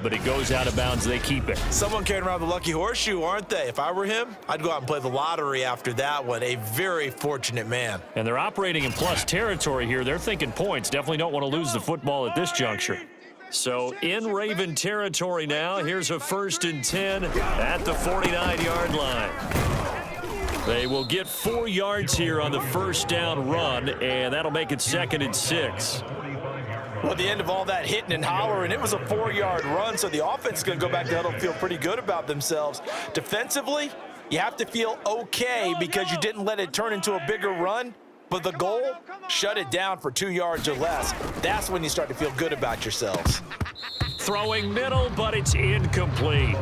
but it goes out of bounds. They keep it. Someone carrying around the lucky horseshoe, aren't they? If I were him, I'd go out and play the lottery after that one. A very fortunate man. And they're operating in plus territory here. They're thinking points. Definitely don't want to lose the football at this juncture. So in Raven territory now. Here's a 1st and 10 at the 49-yard line. They will get 4 yards here on the first down run, and that'll make it 2nd and 6. Well, at the end of all that hitting and hollering, it was a 4-yard run, so the offense is going to go back to huddle and feel pretty good about themselves. Defensively, you have to feel okay because you didn't let it turn into a bigger run, but the goal, shut it down for 2 yards or less. That's when you start to feel good about yourselves. Throwing middle, but it's incomplete.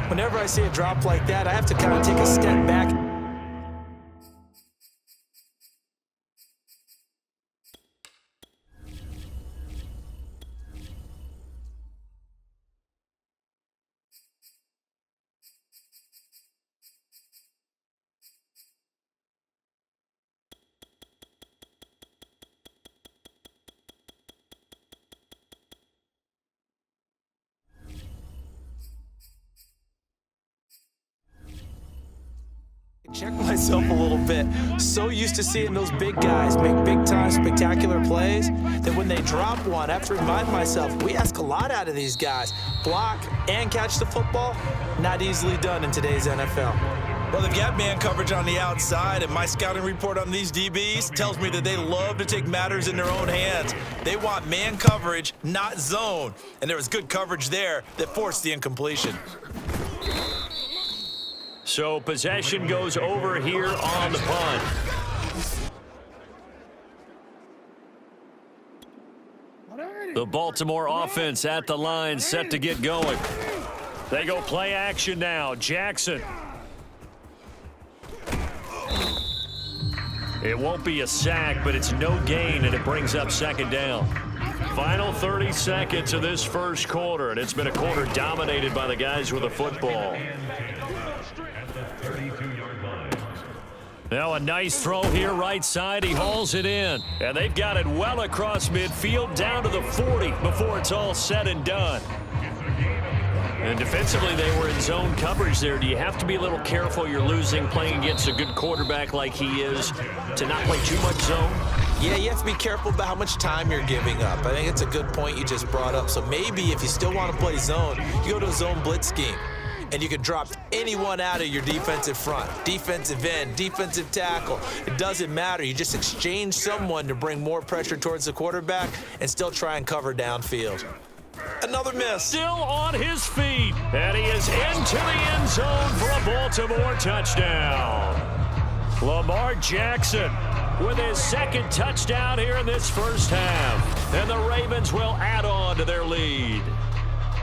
Whenever I see a drop like that, I have to kind of take a step back. Check myself a little bit. So used to seeing those big guys make big-time spectacular plays that when they drop one, I have to remind myself, we ask a lot out of these guys. Block and catch the football, not easily done in today's NFL. Well, they've got man coverage on the outside, and my scouting report on these DBs tells me that they love to take matters in their own hands. They want man coverage, not zone, and there was good coverage there that forced the incompletion. So possession goes over here on the punt. The Baltimore offense at the line, set to get going. They go play action now. Jackson. It won't be a sack, but it's no gain, and it brings up 2nd down. Final 30 seconds of this first quarter, and it's been a quarter dominated by the guys with the football. Now a nice throw here right side. He hauls it in. And they've got it well across midfield down to the 40 before it's all said and done. And defensively, they were in zone coverage there. Do you have to be a little careful? You're losing playing against a good quarterback like he is to not play too much zone? Yeah, you have to be careful about how much time you're giving up. I think it's a good point you just brought up. So maybe if you still want to play zone, you go to a zone blitz scheme. And you can drop anyone out of your defensive front, defensive end, defensive tackle. It doesn't matter. You just exchange someone to bring more pressure towards the quarterback and still try and cover downfield. Another miss. Still on his feet. And he is into the end zone for a Baltimore touchdown. Lamar Jackson with his 2nd touchdown here in this first half. And the Ravens will add on to their lead.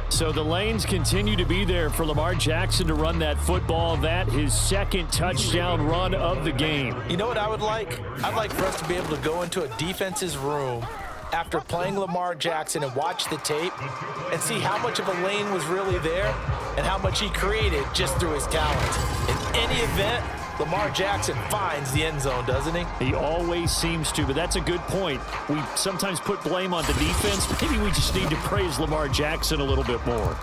So the lanes continue to be there for Lamar Jackson to run that football. That his 2nd touchdown run of the game. You know what I would like? I'd like for us to be able to go into a defense's room after playing Lamar Jackson and watch the tape and see how much of a lane was really there and how much he created just through his talent. In any event, Lamar Jackson finds the end zone, doesn't he? He always seems to, but that's a good point. We sometimes put blame on the defense. Maybe we just need to praise Lamar Jackson a little bit more.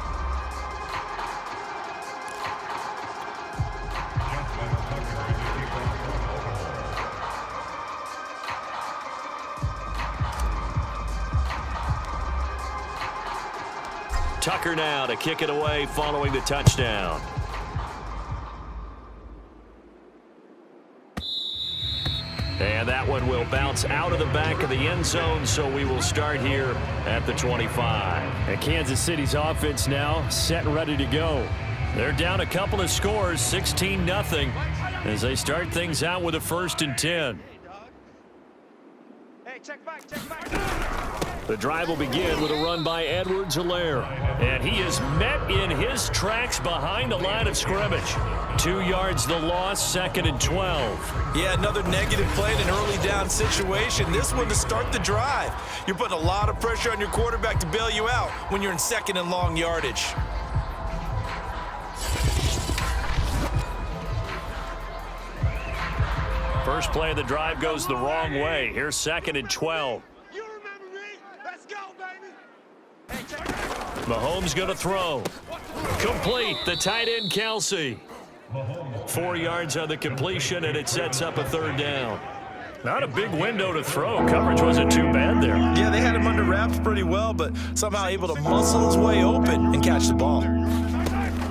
Tucker now to kick it away following the touchdown. And that one will bounce out of the back of the end zone, so we will start here at the 25. And Kansas City's offense now set and ready to go. They're down a couple of scores, 16-0, as they start things out with a 1st and 10. Hey, check back. The drive will begin with a run by Edwards-Helaire. And he is met in his tracks behind the line of scrimmage. 2 yards the loss, 2nd and 12. Yeah, another negative play in an early down situation. This one to start the drive. You're putting a lot of pressure on your quarterback to bail you out when you're in 2nd and long yardage. First play of the drive goes the wrong way. Here's 2nd and 12. You remember me? Let's go, baby. Hey, check. Mahomes going to throw. Complete. The tight end, Kelsey. 4 yards on the completion, and it sets up a third down. Not a big window to throw. Coverage wasn't too bad there. Yeah, they had him under wraps pretty well, but somehow able to muscle his way open and catch the ball.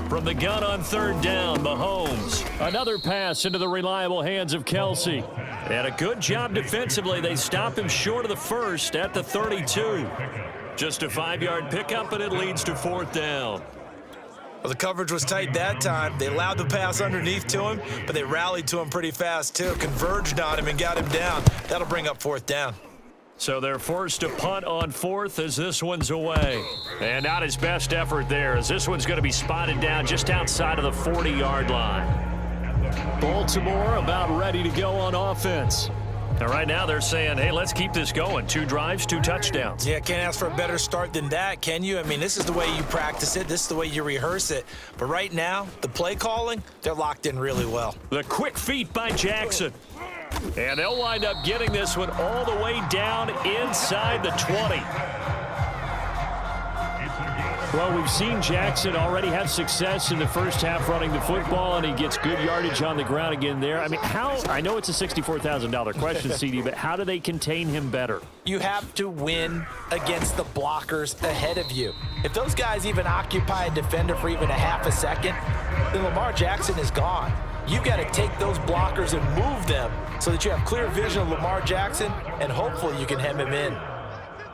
From the gun on third down, Mahomes. Another pass into the reliable hands of Kelsey. And a good job defensively. They stop him short of the first at the 32. Just a 5-yard pickup, and it leads to fourth down. Well, the coverage was tight that time. They allowed the pass underneath to him, but they rallied to him pretty fast, too. Converged on him and got him down. That'll bring up fourth down. So they're forced to punt on fourth as this one's away. And not his best effort there, as this one's going to be spotted down just outside of the 40-yard line. Baltimore about ready to go on offense. And right now they're saying, hey, let's keep this going. 2 drives, 2 touchdowns. Yeah, can't ask for a better start than that, can you? I mean, this is the way you practice it. This is the way you rehearse it. But right now, the play calling, they're locked in really well. The quick feet by Jackson. And they'll wind up getting this one all the way down inside the 20. Well, we've seen Jackson already have success in the first half running the football, and he gets good yardage on the ground again there. I mean, I know it's a $64,000 question, CD, but how do they contain him better? You have to win against the blockers ahead of you. If those guys even occupy a defender for even a half a second, then Lamar Jackson is gone. You've got to take those blockers and move them so that you have clear vision of Lamar Jackson, and hopefully you can hem him in.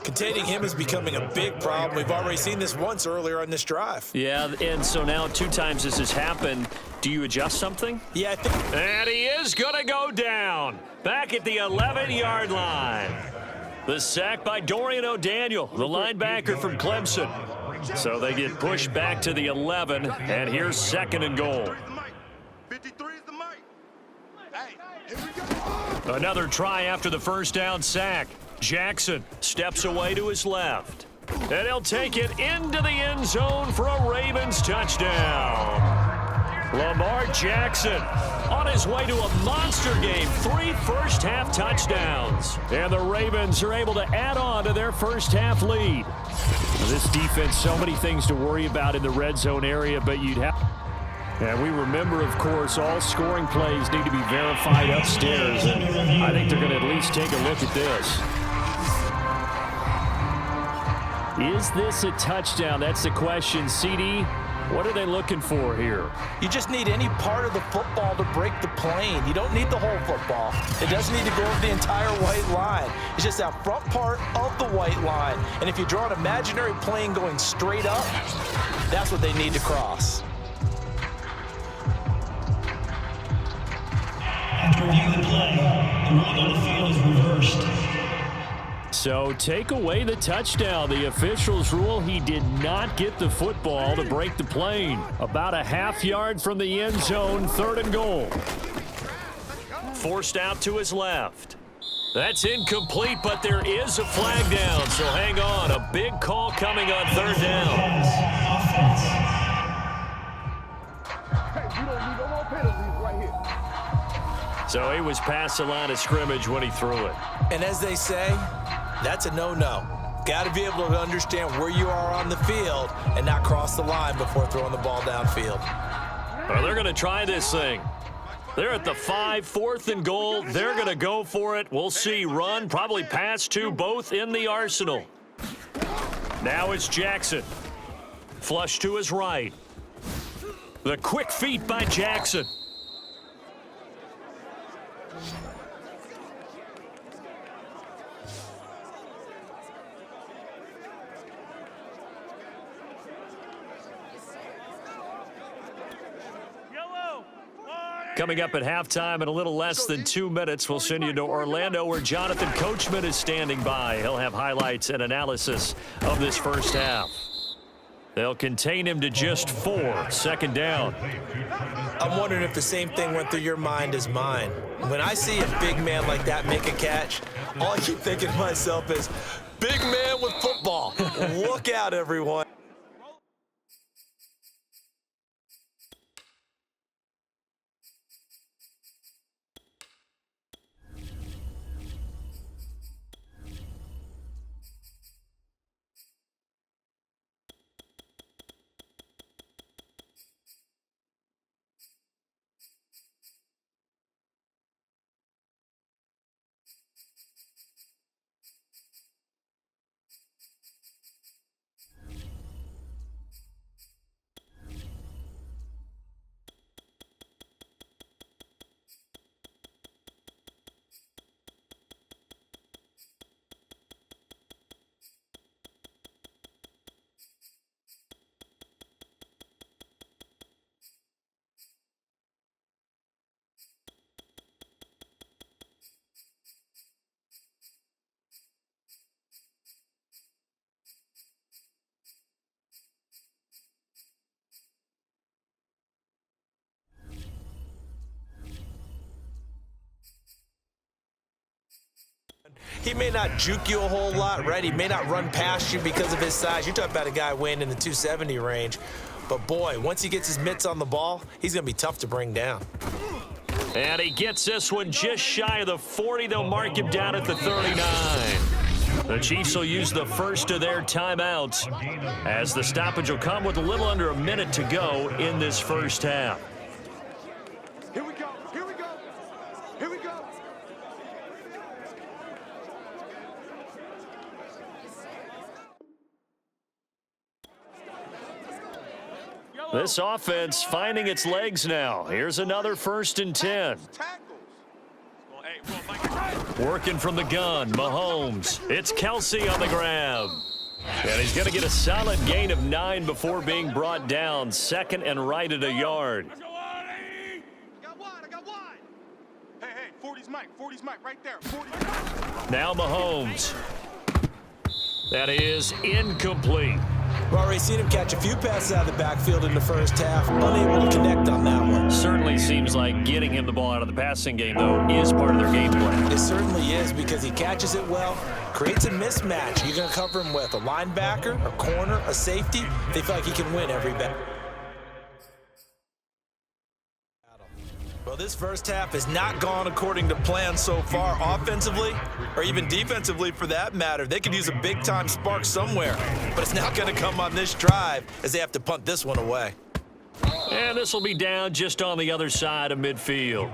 Containing him is becoming a big problem. We've already seen this once earlier on this drive. Yeah, and so now 2 times this has happened. Do you adjust something? Yeah, I think. And he is going to go down back at the 11-yard line. The sack by Dorian O'Daniel, the linebacker from Clemson. So they get pushed back to the 11, and here's 2nd and goal. 53 is the mic. Hey, here we go. Another try after the first down sack. Jackson steps away to his left. And he'll take it into the end zone for a Ravens touchdown. Lamar Jackson on his way to a monster game. 3 first-half touchdowns. And the Ravens are able to add on to their first-half lead. This defense, so many things to worry about in the red zone area, but you'd have... And we remember, of course, all scoring plays need to be verified upstairs. And I think they're going to at least take a look at this. Is this a touchdown? That's the question. CD, what are they looking for here? You just need any part of the football to break the plane. You don't need the whole football. It doesn't need to go over the entire white line. It's just that front part of the white line. And if you draw an imaginary plane going straight up, that's what they need to cross. After reviewing the play, the ruling on the field is reversed. So take away the touchdown. The officials rule he did not get the football to break the plane. About a half yard from the end zone, 3rd and goal. Forced out to his left. That's incomplete, but there is a flag down, so hang on. A big call coming on 3rd down. So he was past the line of scrimmage when he threw it. And as they say, that's a no-no. Got to be able to understand where you are on the field and not cross the line before throwing the ball downfield. Well, they're going to try this thing. They're at the 5, 4th and goal. They're going to go for it. We'll see. Run, probably pass to both in the arsenal. Now it's Jackson. Flush to his right. The quick feet by Jackson. Coming up at halftime in a little less than 2 minutes, we'll send you to Orlando where Jonathan Coachman is standing by. He'll have highlights and analysis of this first half. They'll contain him to just 4, 2nd down. I'm wondering if the same thing went through your mind as mine. When I see a big man like that make a catch, all I keep thinking to myself is, big man with football. Look out, everyone. He may not juke you a whole lot, right? He may not run past you because of his size. You're talking about a guy weighing in the 270 range. But, boy, once he gets his mitts on the ball, he's going to be tough to bring down. And he gets this one just shy of the 40. They'll mark him down at the 39. The Chiefs will use the first of their timeouts as the stoppage will come with a little under a minute to go in this first half. Here we go. Here we go. Here we go. This offense finding its legs now. Here's another 1st and 10. Working from the gun, Mahomes. It's Kelsey on the grab. And he's going to get a solid gain of 9 before being brought down. 2nd and right at a yard. I got wide. Hey, 40's Mike right there. 40's Now Mahomes. That is incomplete. We've already seen him catch a few passes out of the backfield in the first half. Unable to connect on that one. Certainly seems like getting him the ball out of the passing game, though, is part of their game plan. It certainly is because he catches it well, creates a mismatch. You're going to cover him with a linebacker, a corner, a safety. They feel like he can win every battle. Well, this first half has not gone according to plan so far offensively or even defensively for that matter. They could use a big-time spark somewhere, but it's not going to come on this drive as they have to punt this one away. And this will be down just on the other side of midfield.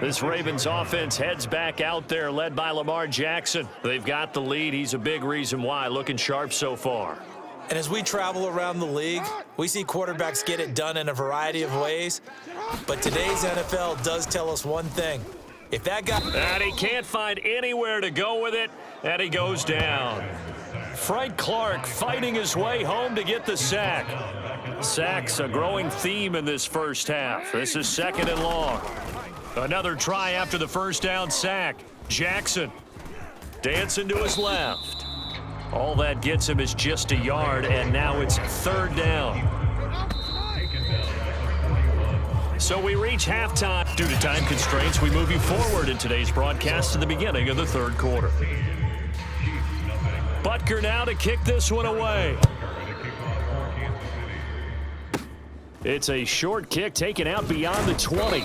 This Ravens offense heads back out there led by Lamar Jackson. They've got the lead. He's a big reason why, looking sharp so far. And as we travel around the league, we see quarterbacks get it done in a variety of ways. But today's NFL does tell us one thing. If that guy... And he can't find anywhere to go with it, and he goes down. Frank Clark fighting his way home to get the sack. Sacks a growing theme in this first half. This is 2nd and long. Another try after the first down sack. Jackson dancing to his left. All that gets him is just a yard, and now it's 3rd down. So we reach halftime. Due to time constraints, we move you forward in today's broadcast to the beginning of the 3rd quarter. Butker now to kick this one away. It's a short kick taken out beyond the 20.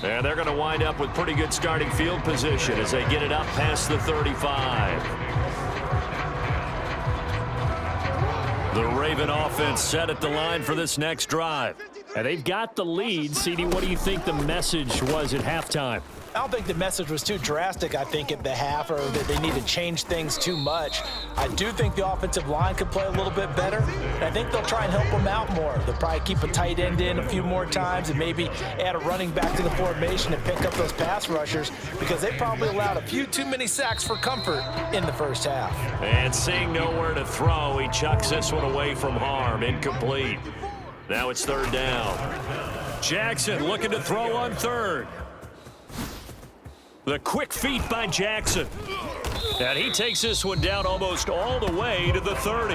And they're going to wind up with pretty good starting field position as they get it up past the 35. The Raven offense set at the line for this next drive. And they've got the lead. CD, what do you think the message was at halftime? I don't think the message was too drastic, I think, at the half, or that they need to change things too much. I do think the offensive line could play a little bit better. And I think they'll try and help them out more. They'll probably keep a tight end in a few more times and maybe add a running back to the formation and pick up those pass rushers because they probably allowed a few too many sacks for comfort in the first half. And seeing nowhere to throw, he chucks this one away from harm. Incomplete. Now it's 3rd down. Jackson looking to throw on 3rd. The quick feet by Jackson. And he takes this one down almost all the way to the 30.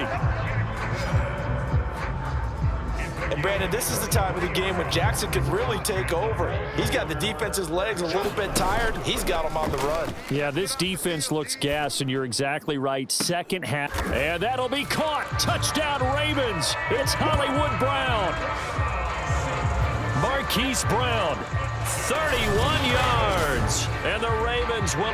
And, Brandon, this is the time of the game when Jackson can really take over. He's got the defense's legs a little bit tired. He's got them on the run. Yeah, this defense looks gassed, and you're exactly right. 2nd half. And that'll be caught. Touchdown, Ravens. It's Hollywood Brown. Marquise Brown, 31 yards. And the Ravens will